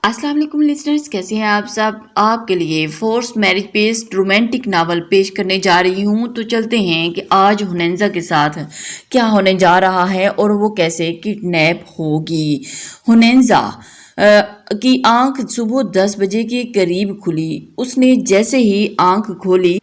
السلام علیکم لسنرز، کیسے ہیں آپ سب؟ آپ کے لیے force marriage based romantic novel پیش کرنے جا رہی ہوں۔ تو چلتے ہیں کہ آج ہنینزا کے ساتھ کیا ہونے جا رہا ہے اور وہ کیسے کڈنیپ ہوگی۔ ہنینزا کی آنکھ صبح 10 بجے کے قریب کھلی۔ اس نے جیسے ہی آنکھ کھولی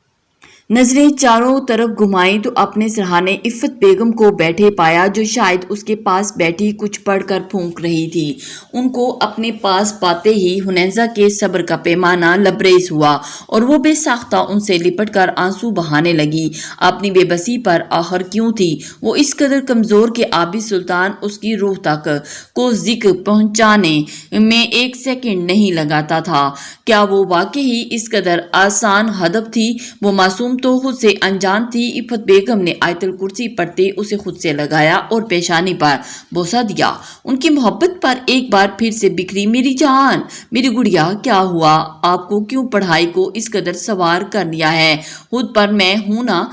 نظریں چاروں طرف گھمائیں تو اپنے سرہانے عفت بیگم کو بیٹھے پایا، جو شاید اس کے پاس بیٹھی کچھ پڑھ کر پھونک رہی تھی۔ ان کو اپنے پاس پاتے ہی ہنینزا کے صبر کا پیمانہ لبریز ہوا اور وہ بے ساختہ ان سے لپٹ کر آنسو بہانے لگی۔ اپنی بے بسی پر آخر کیوں تھی وہ اس قدر کمزور کہ عابد سلطان اس کی روح تک کو ذکر پہنچانے میں ایک سیکنڈ نہیں لگاتا تھا؟ کیا وہ واقعی اس قدر آسان ہدف تھی؟ وہ معصوم تو خود سے انجان تھی۔ عفت بیگم نے آیت الکرسی پڑھتے اسے خود سے لگایا اور پیشانی پر بوسہ دیا۔ ان کی محبت پر ایک بار پھر سے بکھری۔ میری جان، میری گڑیا، کیا ہوا؟ آپ کو کیوں پڑھائی کو اس قدر سوار کر لیا ہے؟ خود پر میں ہوں نا،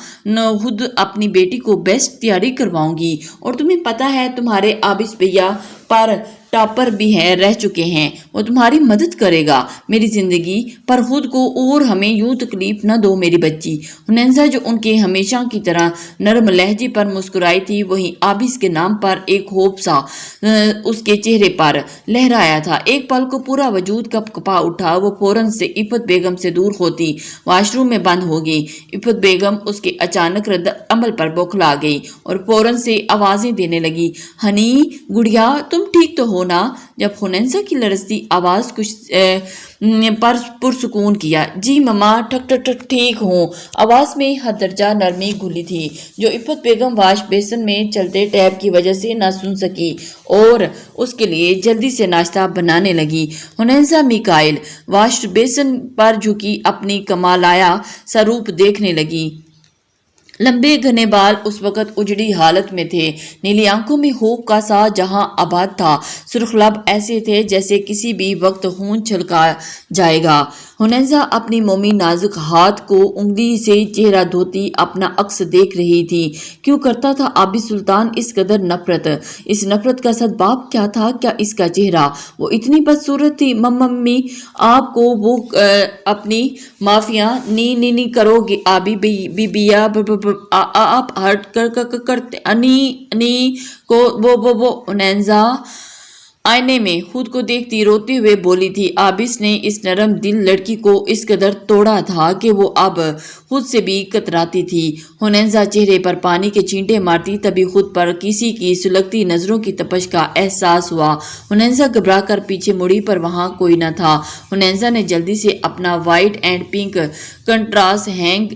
خود اپنی بیٹی کو بیسٹ تیاری کرواؤں گی۔ اور تمہیں پتہ ہے تمہارے عابد بھیا پر ٹاپر بھی رہ چکے ہیں، وہ تمہاری مدد کرے گا۔ میری زندگی پر خود کو اور ہمیں یوں تکلیف نہ دو میری بچی۔ ہنینزا جو ان کے ہمیشہ کی طرح نرم لہجے پر مسکرائی تھی، وہیں عابد کے نام پر ایک خوف سا اس کے چہرے پر لہرایا تھا۔ ایک پل کو پورا وجود کپ کپا اٹھا۔ وہ فوراً سے عفت بیگم سے دور ہوتی واش روم میں بند ہو گئی۔ عفت بیگم اس کے اچانک رد عمل پر بوکھلا گئی اور فوراً سے آوازیں دینے لگی، ہنی، گڑیا، تم ٹھیک تو ہو نا؟ جب ہنینزا کی لرزتی آواز کچھ پرسکون کیا، جی مما، ٹھیک ہوں۔ آواز میں حد درجہ نرمی گھلی تھی جو عفت بیگم واش بیسن میں چلتے ٹیپ کی وجہ سے نہ سن سکی اور اس کے لیے جلدی سے ناشتہ بنانے لگی۔ ہنینزا میکائل واش بیسن پر جھکی اپنی کمالیہ سا روپ دیکھنے لگی۔ لمبے گھنے بال اس وقت اجڑی حالت میں تھے، نیلی آنکھوں میں خوف کا سا جہاں آباد تھا، سرخ لب ایسے تھے جیسے کسی بھی وقت خون چھلکا جائے گا۔ ہنینزا اپنی مومی نازک ہاتھ کو انگلی سے چہرہ دھوتی اپنا عکس دیکھ رہی تھی۔ کیوں کرتا تھا عابد سلطان اس قدر نفرت؟ اس نفرت کا سبب کیا تھا؟ کیا اس کا چہرہ وہ اتنی بدصورت تھی؟ ممی، آپ کو وہ اپنی معافیاں نہیں کرو گے آبی بیا، آپ ہرٹ کرتے انی کو وہ ہنینزا آئینے میں خود کو دیکھتی روتے ہوئے بولی تھی۔ عابد نے اس نرم دل لڑکی کو اس قدر توڑا تھا کہ وہ اب خود سے بھی کتراتی تھی۔ ہنینزا چہرے پر پانی کے چھینٹے مارتی تبھی خود پر کسی کی سلگتی نظروں کی تپش کا احساس ہوا۔ ہنینزا گھبرا کر پیچھے مڑی پر وہاں کوئی نہ تھا۔ ہنینزا نے جلدی سے اپنا white and pink contrast hang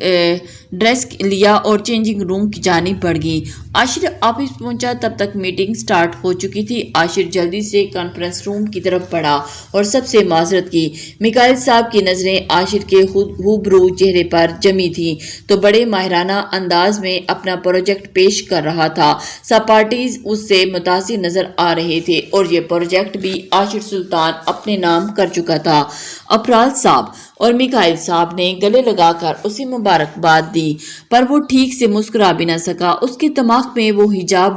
dress لیا اور چینجنگ روم کی جانب بڑھ گئی۔ عاشر آفس پہنچا، تب تک میٹنگ سٹارٹ ہو چکی تھی۔ عاشر جلدی سے کانفرنس روم کی طرف بڑھا اور سب سے معذرت کی۔ میکائل صاحب کی نظریں عاشر کے روبرو چہرے پر جمی تھیں تو بڑے ماہرانہ انداز میں اپنا پروجیکٹ پیش کر رہا تھا۔ سب پارٹیز اس سے متاثر نظر آ رہے تھے اور یہ پروجیکٹ بھی عاشر سلطان اپنے نام کر چکا تھا۔ افرال صاحب اور میکائل صاحب نے گلے لگا کر اسے مبارکباد دی، پر وہ ٹھیک سے مسکرا بھی نہ سکا۔ اس کے دماغ میں وہ حجاب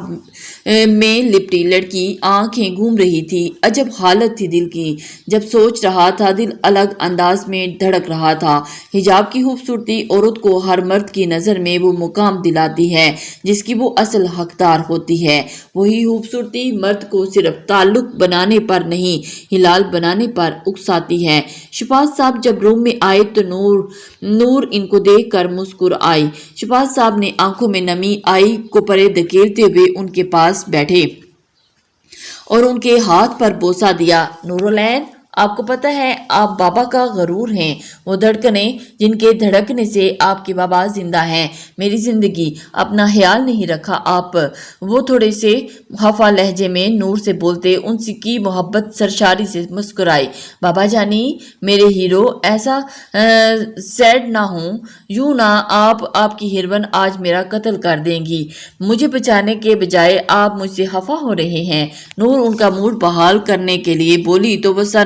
میں لپٹی لڑکی آنکھیں گھوم رہی تھی۔ عجب حالت تھی دل کی۔ جب سوچ رہا تھا دل الگ انداز میں دھڑک رہا تھا۔ حجاب کی خوبصورتی عورت کو ہر مرد کی نظر میں وہ مقام دلاتی ہے جس کی وہ اصل حقدار ہوتی ہے۔ وہی خوبصورتی مرد کو صرف تعلق بنانے پر نہیں، ہلال بنانے پر اکساتی ہے۔ شفاعت صاحب جب روم میں آئے تو نور ان کو دیکھ کر مسکر آئی۔ شفاعت صاحب نے آنکھوں میں نمی آئی کو پرے دھکیلتے ہوئے ان کے پاس بیٹھے اور ان کے ہاتھ پر بوسہ دیا۔ نورالعین، آپ کو پتہ ہے آپ بابا کا غرور ہیں، وہ دھڑکنیں جن کے دھڑکنے سے آپ کے بابا زندہ ہیں۔ میری زندگی اپنا خیال نہیں رکھا آپ؟ وہ تھوڑے سے خفا لہجے میں نور سے بولتے ان کی محبت سرشاری سے مسکرائی۔ بابا جانی، میرے ہیرو، ایسا سیڈ نہ ہوں، یوں نہ آپ کی ہیروئن آج میرا قتل کر دیں گی۔ مجھے بچانے کے بجائے آپ مجھ سے خفا ہو رہے ہیں۔ نور ان کا موڈ بحال کرنے کے لیے بولی تو وہ سر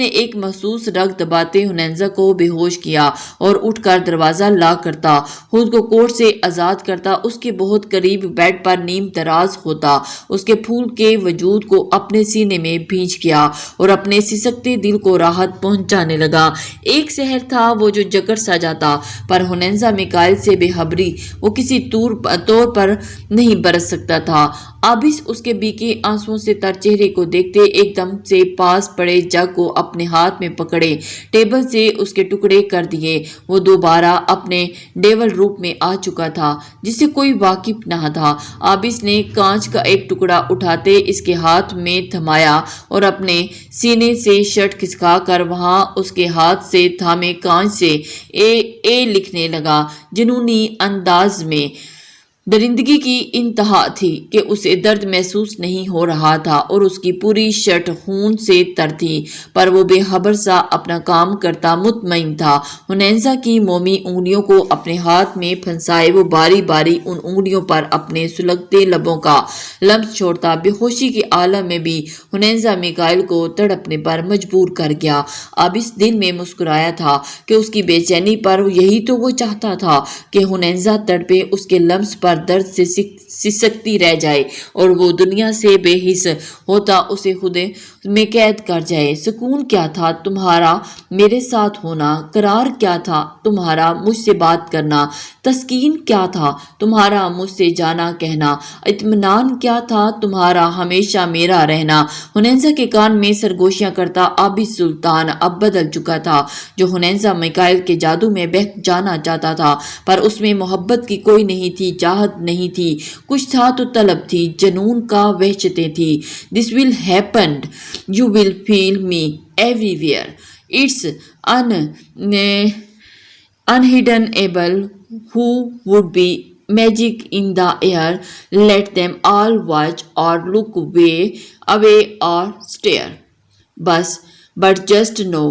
نے ایک محسوس رگ دباتے ہنینزا کو بے ہوش کیا اور اٹھ کر دروازہ لاک کرتا، خود کو کوٹ سے آزاد کرتا، اس کے بہت قریب بیڈ پر نیم دراز ہوتا، اس کے پھول کے وجود کو اپنے سینے میں بھینچ گیا اور اپنے سسکتے دل کو راحت پہنچانے لگا۔ ایک سحر تھا وہ جو جکڑ سا جاتا، پر ہنینزا میکائل سے بے خبری وہ کسی طور پر نہیں برس سکتا تھا۔ آبس اس کے بیکے آنسوؤں سے تر چہرے کو دیکھتے ایک دم سے پاس پڑے جگ کو اپنے ہاتھ میں پکڑے ٹیبل سے اس کے ٹکڑے کر دیے۔ وہ دوبارہ اپنے ڈیول روپ میں آ چکا تھا جس سے کوئی واقف نہ تھا۔ آبس نے کانچ کا ایک ٹکڑا اٹھاتے اس کے ہاتھ میں تھمایا اور اپنے سینے سے شرٹ کھسکا کر وہاں اس کے ہاتھ سے تھامے کانچ سے اے لکھنے لگا جنونی انداز میں۔ درندگی کی انتہا تھی کہ اسے درد محسوس نہیں ہو رہا تھا اور اس کی پوری شرٹ خون سے تر تھی، پر وہ بے خبر سا اپنا کام کرتا مطمئن تھا۔ ہنینزا کی مومی انگلیوں کو اپنے ہاتھ میں پھنسائے وہ باری باری ان انگلیوں پر اپنے سلگتے لبوں کا لمس چھوڑتا۔ بے ہوشی کے عالم میں بھی ہنینزا میکائل کو تڑپنے پر مجبور کر گیا۔ اب اس دل میں مسکرایا تھا کہ اس کی بے چینی پر یہی تو وہ چاہتا تھا کہ ہنینزا تڑپے، اس کے لمس پر درد سے سسکتی رہ جائے اور وہ دنیا سے بے حس ہوتا اسے خود میں قید کر جائے۔ سکون کیا تھا تمہارا میرے ساتھ ہونا، قرار کیا تھا تمہارا مجھ سے بات کرنا، تسکین کیا تھا تمہارا مجھ سے جانا کہنا، اطمینان کیا تھا تمہارا ہمیشہ میرا رہنا۔ ہنینزا کے کان میں سرگوشیاں کرتا آبس سلطان اب بدل چکا تھا، جو ہنینزا میکائل کے جادو میں بہک جانا چاہتا تھا، پر اس میں محبت کی کوئی نہیں تھی، چاہت نہیں تھی، کچھ تھا تو طلب تھی، جنون کا وحشتیں تھی۔ This will happen. You will feel me everywhere. It's unhiddenable. Who would be magic in the air? Let them all watch or look away or stare. But just know,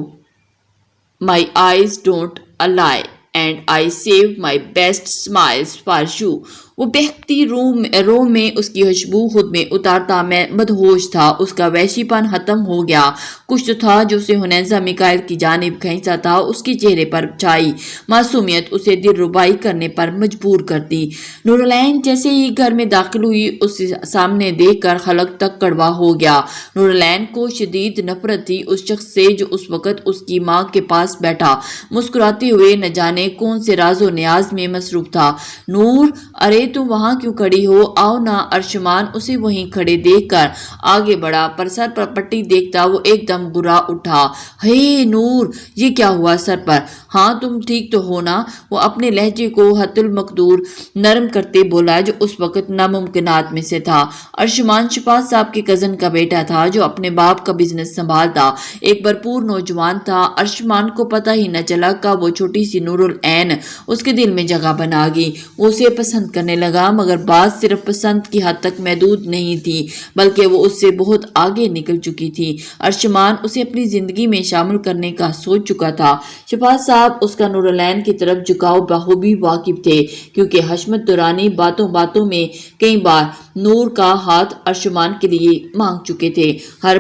my eyes don't lie. And I save my best smiles for you. وہ بہکتی رو میں اس کی خوشبو خود میں اتارتا میں مدہوش تھا، اس کا وحشی پن ختم ہو گیا۔ کچھ تو تھا جو اسے ہنینزا میکائل کی جانب کھینچتا تھا، اس کے چہرے پر چھائی معصومیت اسے دل ربائی کرنے پر مجبور کرتی۔ نورالعین جیسے ہی گھر میں داخل ہوئی اس سامنے دیکھ کر خلق تک کڑوا ہو گیا۔ نورالعین کو شدید نفرت تھی اس شخص سے جو اس وقت اس کی ماں کے پاس بیٹھا مسکراتے ہوئے نہ جانے کون سے راز و نیاز میں مصروف تھا۔ نور، ارے تم وہاں کیوں کھڑی ہو؟ آؤ نا۔ ارشمان اسے وہیں کھڑے دیکھ کر آگے بڑھا، پر سر پر پٹی دیکھتا وہ ایک دم گرا اٹھا۔ ہے نور، یہ کیا ہوا سر پر؟ ہاں تم ٹھیک تو ہو نا؟ وہ اپنے لہجے کو حد المقدور نرم کرتے بولا جو اس وقت ناممکنات میں سے تھا۔ ارشمان شفاعت صاحب کے کزن کا بیٹا تھا جو اپنے باپ کا بزنس سنبھالتا ایک بھرپور نوجوان تھا۔ ارشمان کو پتہ ہی نہ چلا کب وہ چھوٹی سی نورالعین اس کے دل میں جگہ بنا گئی۔ وہ اسے پسند کرنے لگا، مگر بات صرف پسند کی حد تک محدود نہیں تھی بلکہ وہ اس سے بہت آگے نکل چکی تھی۔ ارشمان اسے اپنی زندگی میں شامل کرنے کا سوچ چکا تھا۔ شفاعت صاحب اس کا نورالعین کی طرف جھکاؤ بخوبی واقف تھے، کیونکہ حشمت دورانی باتوں باتوں میں کئی بار نور کا ہاتھ ارشمان کے لیے مانگ چکے تھے۔ ہر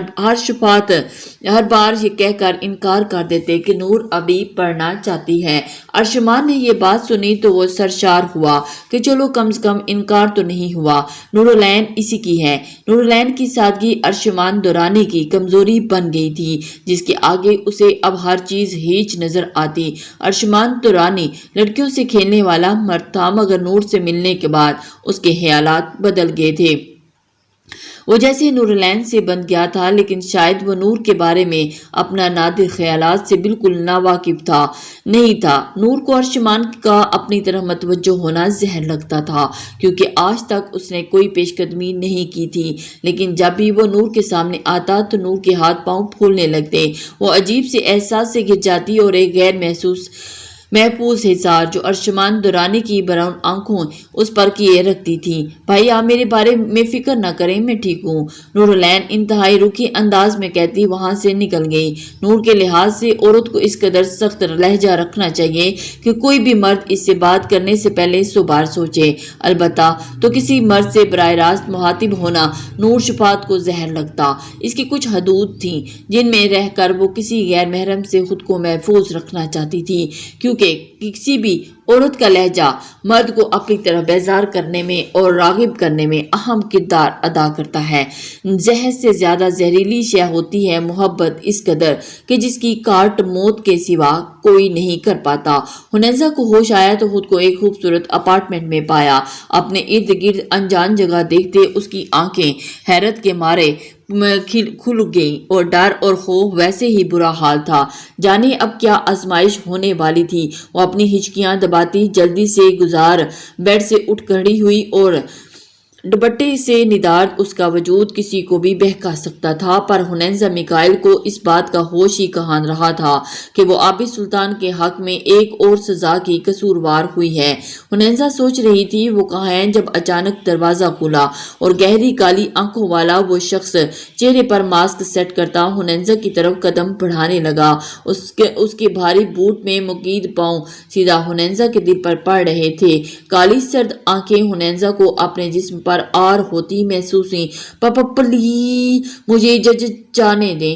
بار یہ کہہ کر انکار کر دیتے کہ نور ابھی پڑھنا چاہتی ہے۔ ارشمان نے یہ بات سنی تو وہ سرشار ہوا کہ چلو کم سے کم انکار تو نہیں ہوا، نورالعین اسی کی ہے۔ نورالعین کی سادگی ارشمان دورانی کی کمزوری بن گئی تھی، جس کے آگے اسے اب ہر چیز ہیچ نظر آتی۔ ارشمان دورانی لڑکیوں سے کھیلنے والا مرد تھا، مگر نور سے ملنے کے بعد اس کے خیالات بدل گئے تھے۔ وہ جیسے نورالعین سے بن گیا تھا، لیکن شاید وہ نور کے بارے میں اپنا نادر خیالات سے بالکل ناواقف نہیں تھا۔ نور کو ارشمان کا اپنی طرف متوجہ ہونا زہر لگتا تھا، کیونکہ آج تک اس نے کوئی پیش قدمی نہیں کی تھی، لیکن جب بھی وہ نور کے سامنے آتا تو نور کے ہاتھ پاؤں پھولنے لگتے، وہ عجیب سے احساس سے گر جاتی اور ایک غیر محسوس محفوظ حصار جو ارشمان دورانی کی براؤن آنکھوں اس پر کیے رکھتی تھی۔ بھائی آپ میرے بارے میں فکر نہ کریں، میں ٹھیک ہوں، نور العین انتہائی رکھی انداز میں کہتی وہاں سے نکل گئی۔ نور کے لحاظ سے عورت کو اس قدر سخت لہجہ رکھنا چاہیے کہ کوئی بھی مرد اس سے بات کرنے سے پہلے 100 بار سوچے۔ البتہ تو کسی مرد سے براہ راست مخاطب ہونا نور شفاعت کو زہر لگتا۔ اس کی کچھ حدود تھیں جن میں رہ کر وہ کسی غیر محرم سے خود کو محفوظ رکھنا چاہتی تھی، کیونکہ کسی بھی عورت کا لہجہ مرد کو اپنی طرف بیزار کرنے میں اور راغب کرنے میں اہم کردار ادا کرتا ہے۔ زہر سے زیادہ زہریلی شے ہوتی ہے محبت، اس قدر کہ جس کی کاٹ موت کے سوا کوئی نہیں کر پاتا۔ ہنیزہ کو ہوش آیا تو خود کو ایک خوبصورت اپارٹمنٹ میں پایا۔ اپنے ارد گرد انجان جگہ دیکھتے اس کی آنکھیں حیرت کے مارے کھل گئی اور ڈر اور خوف ویسے ہی برا حال تھا۔ جانے اب کیا آزمائش ہونے والی تھی۔ وہ اپنی ہچکیاں دباتی جلدی سے گزار بیڈ سے اٹھ کھڑی ہوئی اور دوپٹے سے ندارت اس کا وجود کسی کو بھی بہکا سکتا تھا، پر ہنیزہ میکائل کو اس بات کا ہوش ہی کہاں رہا تھا کہ وہ عابد سلطان کے حق میں ایک اور سزا کی قصوروار ہوئی ہے۔ ہنیزہ سوچ رہی تھی وہ کہاں ہے جب اچانک دروازہ کھلا اور گہری کالی آنکھوں والا وہ شخص چہرے پر ماسک سیٹ کرتا ہنیزہ کی طرف قدم بڑھانے لگا۔ اس کے بھاری بوٹ میں مقید پاؤں سیدھا ہنیزہ کے دل پر پڑ رہے تھے۔ کالی سرد آنکھیں ہنیزہ کو اپنے جسم پر آر ہوتی محسوس ہوئی۔ پاپا پلیز مجھے جانے دیں،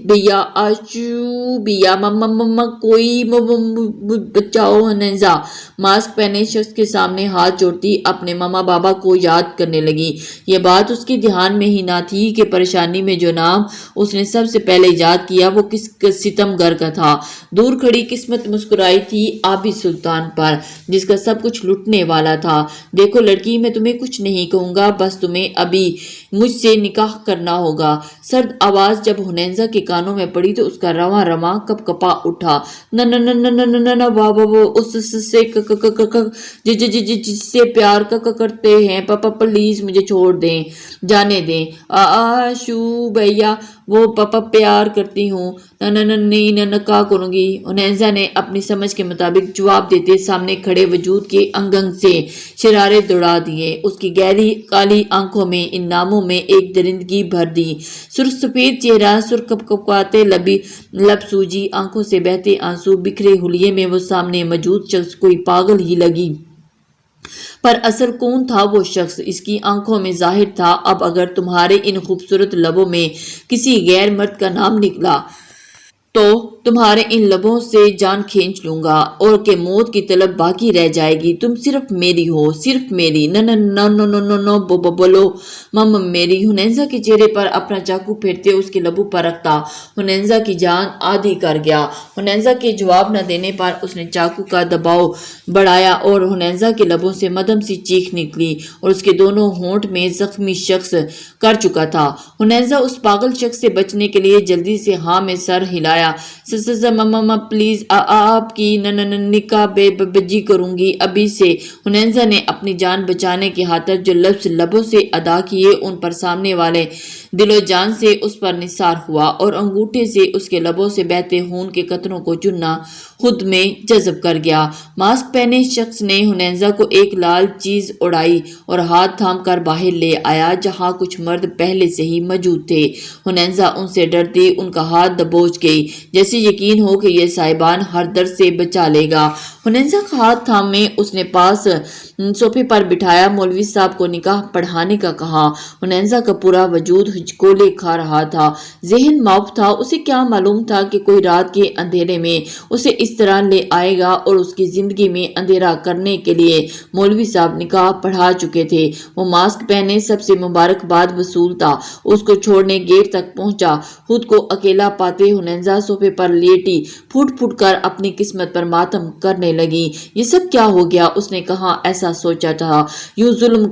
بیا آچو بیا مما کوئی بچاؤ۔ ہنیزہ ماسک پہنے شخص کے سامنے ہاتھ جوڑتی اپنے ماما بابا کو یاد کرنے لگی۔ یہ بات اس کے دھیان میں ہی نہ تھی کہ پریشانی میں جو نام اس نے سب سے پہلے یاد کیا وہ کس ستم گر کا تھا۔ دور کھڑی قسمت مسکرائی تھی عابد سلطان پر، جس کا سب کچھ لٹنے والا تھا۔ دیکھو لڑکی، میں تمہیں کچھ نہیں کہوں گا، بس تمہیں ابھی مجھ سے نکاح کرنا ہوگا۔ سرد آواز جب ہنیزہ کے کانوں میں پڑی تو اس کا رواں رواں کپ کپا اٹھا۔ نہ نہ نہ نہ نہ نہ نہ بابا، وہ اس سے جس سے پیار کرتے ہیں، پاپا پلیز مجھے چھوڑ دیں، جانے دیں۔ آشو بھیا، وہ پاپا پیار کرتی ہوں، نہ نہ نہ نہیں نکاح کروں گی۔ ہنیزہ نے اپنی سمجھ کے مطابق جواب دیتے سامنے کھڑے وجود کے انگنگ سے شرارے دوڑا دیے۔ اس کی گہری کالی آنکھوں میں ان ناموں میں ایک درندگی بھر دی۔ سرخ سفید چہرہ، سرخ کپکپاتے لب، سوجی آنکھوں سے بہتے آنسو، بکھرے حلیے میں وہ سامنے موجود شخص کوئی پاگل ہی لگی۔ پر اصل کون تھا وہ شخص؟ اس کی آنکھوں میں ظاہر تھا اب اگر تمہارے ان خوبصورت لبوں میں کسی غیر مرد کا نام نکلا تو تمہارے ان لبوں سے جان کھینچ لوں گا اور کہ موت کی طلب باقی رہ جائے گی۔ تم صرف میری ہو، صرف میری۔ نہ نہ نہ نہ نہ نہ بولو مم میری۔ ہنیزہ کے چہرے پر اپنا چاقو پھیرتے اس کے لبوں پر رکھتا ہنیزہ کی جان آدھی کر گیا۔ ہنیزہ کے جواب نہ دینے پر اس نے چاقو کا دباؤ بڑھایا اور ہنیزہ کے لبوں سے مدھم سی چیخ نکلی اور اس کے دونوں ہونٹ میں زخمی شخص کر چکا تھا۔ ہنیزہ اس پاگل شخص سے بچنے کے لیے جلدی سے ہاں میں سر ہلایا۔ ماما پلیز، آپ کی نکاح بے بجی کروں گی ابھی سے۔ ہنیزہ نے اپنی جان بچانے کی خاطر جو لفظ لبوں سے ادا کیے ان پر سامنے والے دل و جان سے اس پر نثار ہوا اور انگوٹھے سے اس کے لبوں سے بہتے خون کے قطروں کو چننا خود میں جذب کر گیا۔ ماسک پہنے شخص نے ہنیزہ کو ایک لال چیز اڑائی اور ہاتھ تھام کر باہر لے آیا جہاں کچھ مرد پہلے سے ہی موجود تھے۔ ہنیزہ ان سے ڈرتی ان کا ہاتھ دبوچ گئی، جیسے یقین ہو کہ یہ صاحبان ہر درد سے بچا لے گا۔ ہنیزہ کا ہاتھ تھامے اس نے پاس صوفے پر بٹھایا، مولوی صاحب کو نکاح پڑھانے کا کہا۔ ہنیزہ کا پورا وجود ہچکولے کھا رہا تھا، ذہن معاف تھا۔ اسے کیا معلوم تھا کہ کوئی رات کے اندھیرے میں اسے اس طرح لے آئے گا اور اس کی زندگی میں اندھیرا کرنے کے لیے مولوی صاحب نکاح پڑھا چکے تھے۔ وہ ماسک پہنے سب سے مبارکباد وصولتا اس کو چھوڑنے گیٹ تک پہنچا۔ خود کو اکیلا پاتے ہنیزہ صوفے پر لیٹی پھوٹ پھوٹ کر اپنی قسمت پر ماتم کرنے لگی۔ یہ سب کیا ہو گیا؟ اس نے کہاں ایسا سوچا تھا؟ یوں ظلم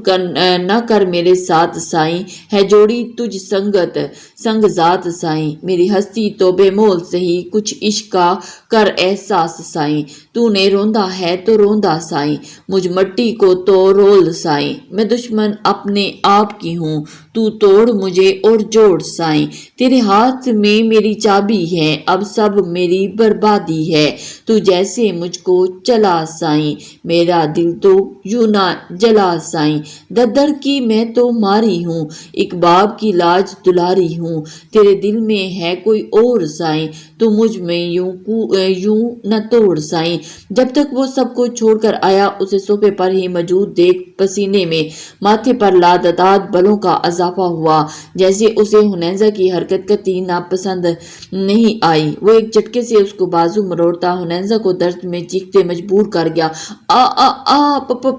نہ کر میرے ساتھ سائیں، ہے جوڑی تجھ سنگت سنگ ذات سائیں، میری ہستی تو بے مول سہی، کچھ عشق کا کر احساس سائیں، تو نے روندا ہے تو روندا سائیں، مجھ مٹی کو تو رول سائیں، میں دشمن اپنے آپ کی ہوں، تو توڑ مجھے اور جوڑ سائیں، تیرے ہاتھ میں میری چابی ہے، اب سب اب میری بربادی ہے، تو جیسے مجھ کو چلا سائیں، میرا دل تو یوں نہ جلا سائیں، در کی میں تو ماری ہوں، ایک باپ کی لاج دلاری ہوں، تیرے دل میں ہے کوئی اور سائیں، تو مجھ میں یوں نہ توڑ سائیں۔ جب تک وہ سب کو چھوڑ کر آیا، اسے صوفے پر ہی موجود دیکھ پسینے میں ماتھے پر لادتاد بلوں کا اضافہ ہوا، جیسے اسے ہنیزہ کی حرکت قطعی ناپسند نہیں آئی۔ وہ ایک جھٹکے سے اس کو بازو مروڑتا ہنیزہ کو درد میں چیختے مجبور کر گیا،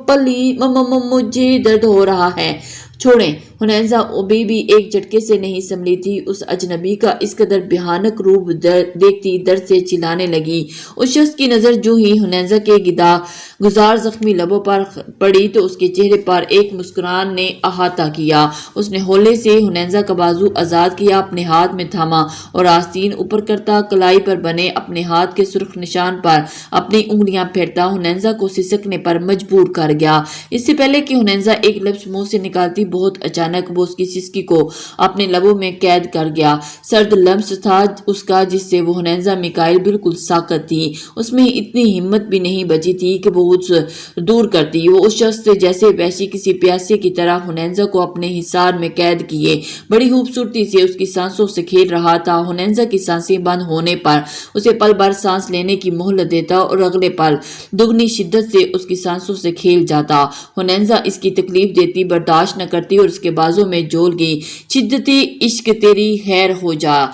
پلی مجھے درد ہو رہا ہے، چھوڑیں۔ ہنیزہ ابھی بھی ایک جھٹکے سے نہیں سنبھلی تھی، اس اجنبی کا اس قدر بھیانک روپ دیکھتی درد سے چلانے لگی۔ اس شخص کی نظر جو ہی ہنیزہ کے گزار زخمی لبوں پر پڑی تو اس کے چہرے پر ایک مسکران نے احاطہ کیا۔ اس نے ہولے سے ہنیزہ کا بازو آزاد کیا، اپنے ہاتھ میں تھاما اور آستین اوپر کرتا کلائی پر بنے اپنے ہاتھ کے سرخ نشان پر اپنی انگلیاں پھیرتا ہنیزہ کو سسکنے پر مجبور کر گیا۔ اس سے پہلے کہ ہنیزہ ایک لفظ منہ سے نکالتی، بہت اچانک وہ اس کی سسکی کو اپنے لبوں میں قید کر گیا۔ سرد لمس تھا اس کا جس سے وہ ہنیزہ میکائل بالکل ساکت تھی، اس میں اتنی ہمت بھی نہیں بچی تھی کہ وہ اس دور کرتی۔ وہ اس شخص سے جیسے وحشی کسی پیاسے کی طرح ہنیزہ کو اپنے حصار میں قید کیے بڑی خوبصورتی سے اس کی سانسوں سے کھیل رہا تھا۔ ہنیزہ کی سانسیں بند ہونے پر اسے پل بھر سانس لینے کی مہلت دیتا اور اگلے پل دگنی شدت سے اس کی سانسوں سے کھیل جاتا۔ ہنیزہ اس کی تکلیف دیتی برداشت نہ کرتی اور اس کے بازوں میں جول گئی، شدتی عشق تیری خیر ہو جا،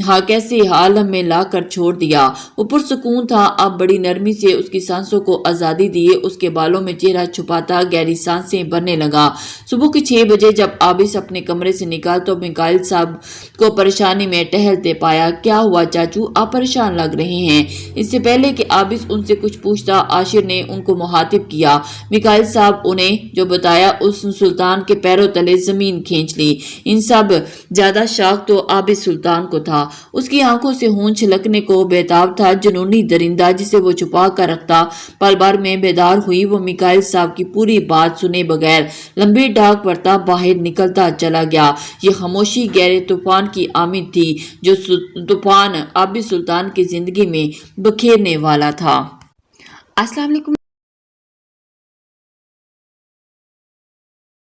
ہاں کیسے عالم میں لا کر چھوڑ دیا۔ وہ پرسکون تھا، اب بڑی نرمی سے اس کی سانسوں کو آزادی دیے، اس کے بالوں میں چہرہ چھپاتا گہری سانسیں بھرنے لگا۔ صبح کے 6 بجے جب عابس اپنے کمرے سے نکال تو میکائل صاحب کو پریشانی میں ٹہلتے پایا۔ کیا ہوا چاچو، آپ پریشان لگ رہے ہیں؟ اس سے پہلے کہ عابس ان سے کچھ پوچھتا، عاشر نے ان کو مخاطب کیا۔ میکائل صاحب انہیں جو بتایا، اس سلطان کے پیروں تلے زمین کھینچ لی۔ ان سب زیادہ شاک تو عابس سلطان کو تھا، اس کی آنکھوں سے خون چھلکنے کو بےتاب تھا، جنونی درندہ جسے وہ چھپا کر رکھتا۔ پل بھر میں بیدار ہوئی وہ میکائل صاحب کی پوری بات سنے بغیر لمبی ڈاک پڑتا باہر نکلتا چلا گیا۔ یہ خاموشی گہرے طوفان کی آمد تھی، جو طوفان عابس سلطان کی زندگی میں بکھیرنے والا تھا۔ السلام علیکم